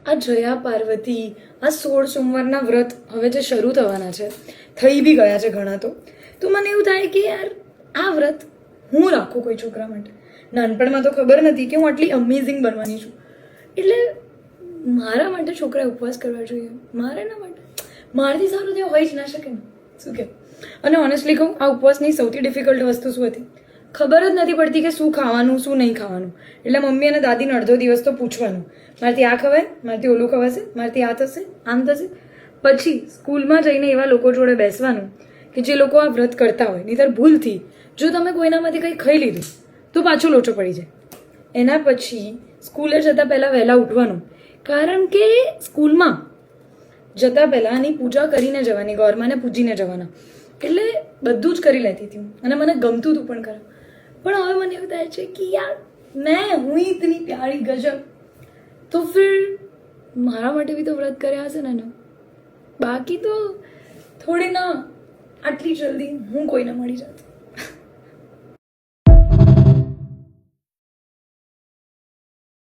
આ જયા પાર્વતી, આ 16 સોમવારના વ્રત હવે જે શરૂ થવાના છે, થઈ બી ગયા છે ઘણા, તો મને એવું થાય કે યાર આ વ્રત હું રાખું કોઈ છોકરા માટે. નાનપણમાં તો ખબર નથી કે હું આટલી અમેઝિંગ બનવાની છું, એટલે મારા માટે છોકરાએ ઉપવાસ કરવા જોઈએ. મારા માટે મારાથી સારું ત્યાં હોય જ ના શકે ને, શું કે. અને ઓનેસ્ટલી કહું, આ ઉપવાસની સૌથી ડિફિકલ્ટ વસ્તુ શું હતી, ખબર જ નથી પડતી કે શું ખાવાનું શું નહીં ખાવાનું. એટલે મમ્મી અને દાદીને અડધો દિવસ તો પૂછવાનું, મારાથી આ ખવાય, મારાથી ઓલું ખવાશે, મારાથી આ થશે, આમ થશે. પછી સ્કૂલમાં જઈને એવા લોકો જોડે બેસવાનું કે જે લોકો આ વ્રત કરતા હોય, નહીંતર ભૂલથી જો તમે કોઈનામાંથી કંઈ ખાઈ લીધું તો પાછો લોચો પડી જાય. એના પછી સ્કૂલે જતાં પહેલાં વહેલા ઉઠવાનું, કારણ કે સ્કૂલમાં જતાં પહેલાં આની પૂજા કરીને જવાની, ગોરમાને પૂજીને જવાના. એટલે બધું જ કરી લેતી હતી હું, અને મને ગમતું હતું પણ ખરા. પણ હવે મને એવું થાય છે કે યાર હું ઇતની પ્યારી ગજબ, તો ફિર મારા માટે બી તો વ્રત કર્યા હશે ને. બાકી તો થોડી ના આટલી જલ્દી હું કોઈને મળી જાત.